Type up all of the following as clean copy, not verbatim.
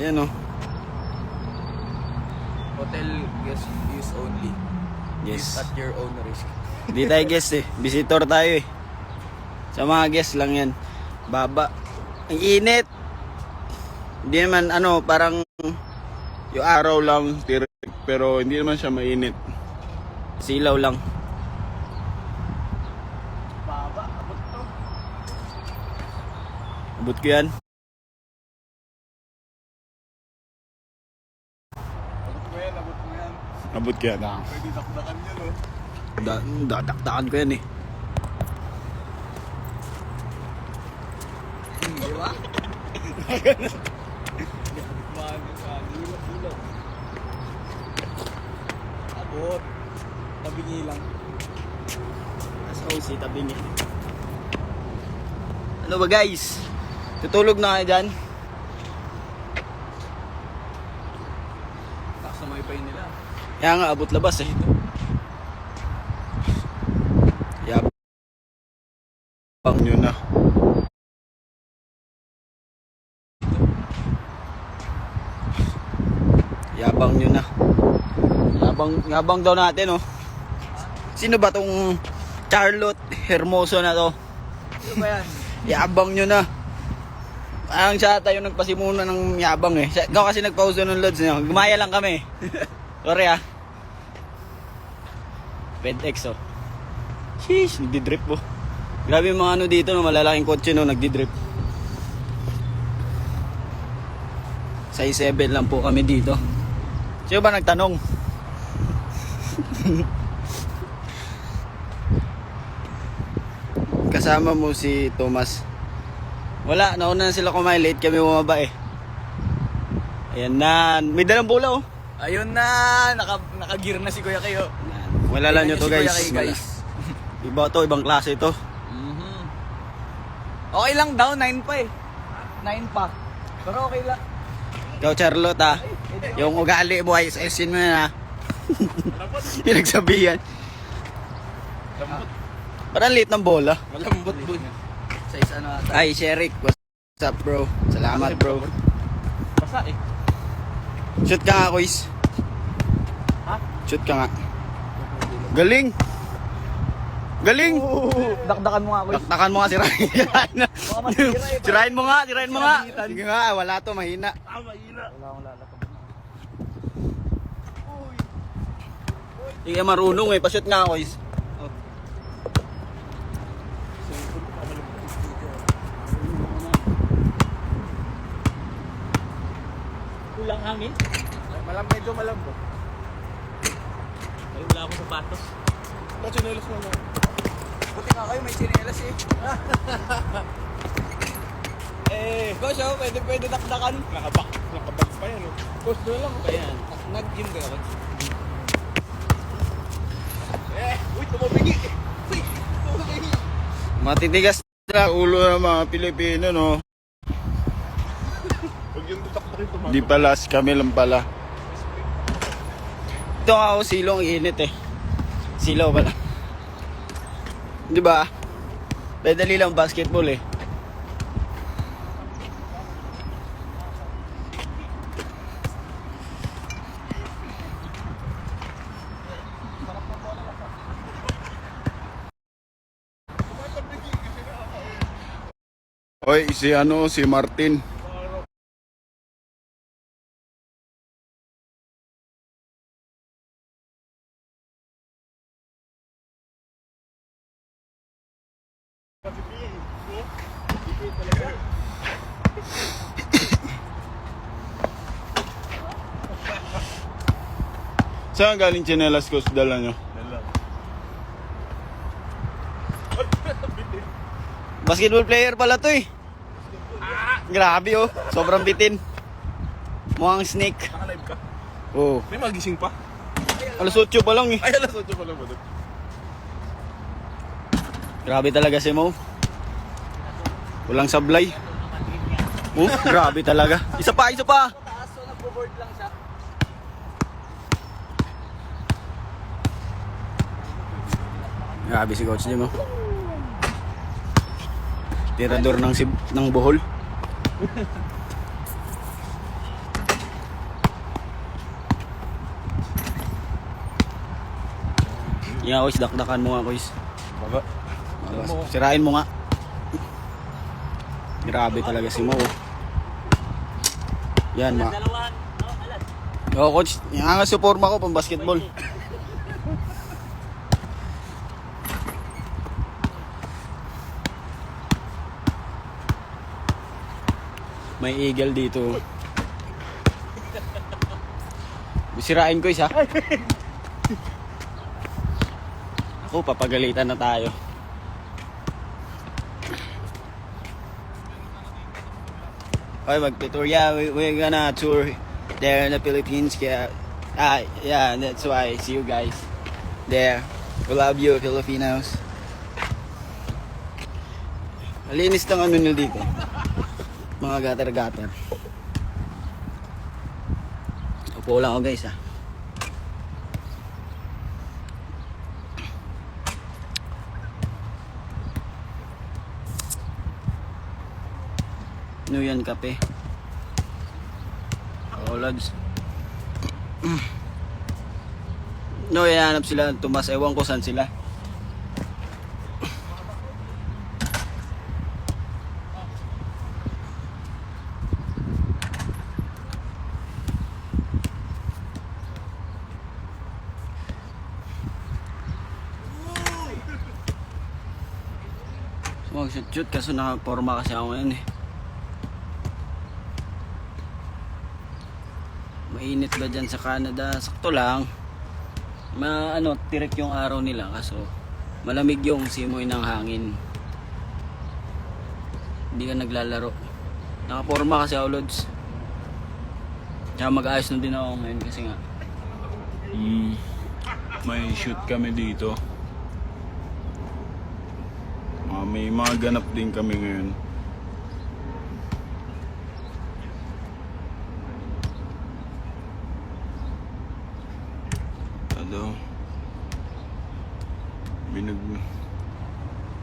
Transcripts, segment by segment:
Ayan o. Hotel guest use only. Yes. At your own risk. Hindi tayo guest eh. Visitor tayo eh. Sa mga guest lang yan. Baba. Ang init. Hindi naman ano, parang yung araw lang tirik, pero hindi naman siya mainit. Silaw lang. Baba, abot to. Abot ko yan. Abot mo yan. Abot ko yan. Pwede dakdakan yan, oh. Dadakdakan ko yan eh. Di ba? Ilog. Abot. Tabingi lang. As Jose, tabi niya. Ano ba guys? Tutulog na kayo dyan? Kasamay pa yun nila. Kaya nga, abot labas eh. Yabang nyo na. Yabang nyo na. Yabang daw natin oh. Sino ba tong Charlotte Hermoso na to? Ano ba yan? Yabang nyo na. Parang siya tayo nagpasimuna ng yabang eh. Ikaw kasi nagpauso ng loads nyo. Gumaya lang kami. Sorry ah. FedEx oh. Sheesh, nagdidrip oh. Grabe yung mga ano dito no, malalaking kotse no, nagdidrip. Size 7 lang po kami dito. Sino ba nagtanong? Kasama mo si Thomas. Wala, nauna na sila kumain. Late kami bumaba eh. Ayan na. May dalang bola oh. Ayun na! Naka-gear na si Kuya kayo. Wala lang nyo to Si Kuya guys. Kay, guys. Iba to, ibang klase to. Okay lang daw, 9 pa eh. 9 pa. Pero okay lang. Ikaw Charlotte ah. Yung ugali mo ay SS mo na. Yung nagsabihan. Parang late ng bola. Malambot po. Sa isa na ata. Ay, Sherik. What's up bro? Salamat bro. Basa eh. Shoot ka nga, Kuis. Ha? Shoot ka nga. Galing! Galing! Dakdakan mo nga ako. Taktakan mo nga si Ryan. Baka masira eh. Sirain mo nga, sirain mo nga. Sige nga, wala to, mahina. Mahina. Wala akong lalakad. Hindi ka marunong eh, pa-shoot nga, Kuis. Kulang hangin? Medyo malambot. Ay, wala akong sapatos. Chinelas mo lang. Buti nga kayo, may chinelas eh. Coach, oh, pwede dakdakan. Nakabak pa yan, oh. Coach, doon lang. Ayan. Nag-gym ka, coach. Uy, tumabingi. Uy, tumabingi. Matitigas na ulo ng mga Pilipino, no? Huwag yung dakdakin tumakas. Di pala, kami lang pala. Ito nga ako, silong init eh. Silaw pala. Di ba? Pedali lang basketball eh. Oy, si Martin. Saan galing tsinelas ko sa dala nyo? Basketball player pala to eh. Grabe oh, sobrang bitin. Mukhang snake. Naka-live ka? Oh, May magising pa? alas 8 pa lang eh. Ay, alas 8 pa lang ba? Grabe talaga si Mo. Walang sablay. Oh, grabe talaga. Isa pa, isa pa. Taas, so nagbo-board lang siya. Grabe si Coach Jim oh. Tirador ng Bohol. Yan, Kois, dakdakan mo nga, Kois. Baba. Sirain mo nga. Grabe talaga si Mo. Yan, Coach, yan nga sa forma ko pang basketball. May eagle dito. Sirain ko isa. Ako, papagalitan na tayo. Okay, mag-tour. Yeah, we're gonna tour there in the Philippines. Yeah, yeah, that's why. See you guys there. We love you, Filipinos. Malinis ng ano nyo dito. Mga gatar-gatar. Upo lang ako, guys, Ano yan, kape? Oh, lads. No, hinahanap sila ng Tomas. Ewan ko saan sila. Mag-shoot kaso nakaporma kasi ako ngayon eh. Mainit ba dyan sa Canada? Sakto lang. Tirik yung araw nila kaso malamig yung simoy ng hangin. Hindi ka naglalaro. Nakaporma kasi ako, Lods. Kaya mag-ayos na din ako ngayon kasi nga may shoot kami dito. May mga ganap din kami ngayon.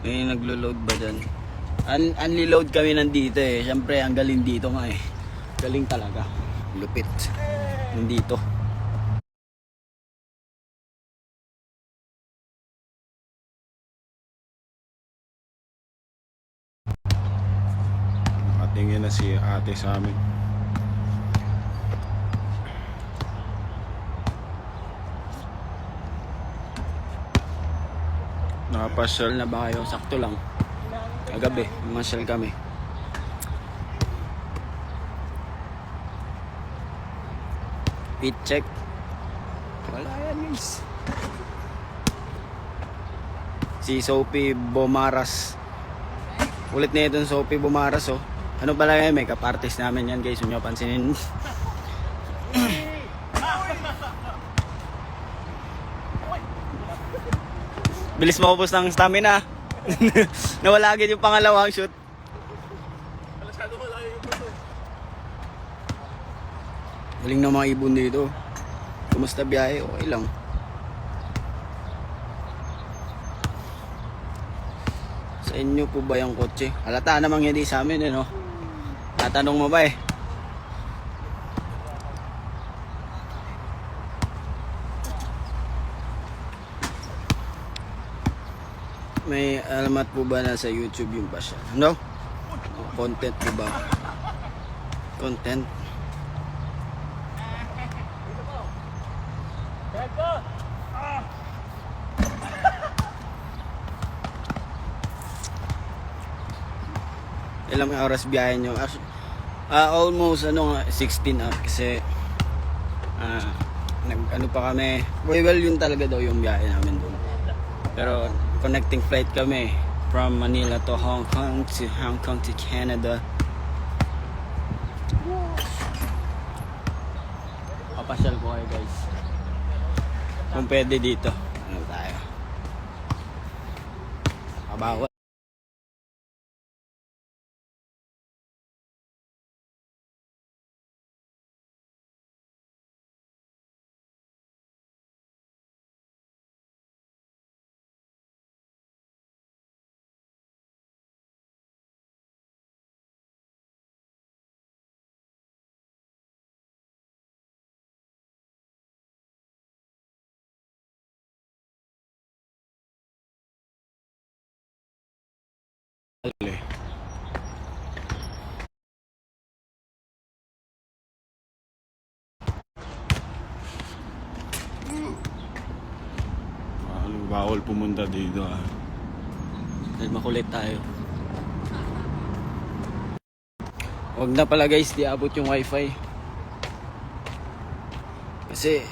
May naglo-load ba dyan? Unli-load kami nandito eh. Siyempre, ang galing dito nga eh. Galing talaga. Lupit. Nandito. Nakatingin na si ate sa amin. Nakapasyal na ba kayo? Sakto lang. Kagabi, masyal kami. Fit check. Wala yan, guys. Si Sophie Bomaras. Ulit na itong Sophie Bomaras, oh. Ano pala yan? Makeup artist namin yan, guys. Huwag nyo pansinin. Bilis maubos ng stamina. Nawala agad yung pangalawang shoot. Galing na mga ibon dito. Kumusta biyahe? Okay lang. Sa inyo po ba yung kotse? Halata namang hindi sa amin, no? Tatanong mo ba eh? May alamat po ba na sa YouTube yung pasya? No? Content po ba? Content? Ilang oras biyahe nyo? Almost 16 hours kasi ano pa kami. Well, yun talaga daw yung biyahe namin doon. Pero connecting flight kami from Manila to Hong Kong to Canada. Papasyal ko kayo, guys. Kung pwede dito. Ano tayo? Kabawat. bawal pumunta dito ah. Dahil makulit tayo. Huwag na pala guys, di abot yung wifi. Kasi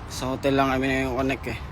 sa hotel lang kami na yung connect eh.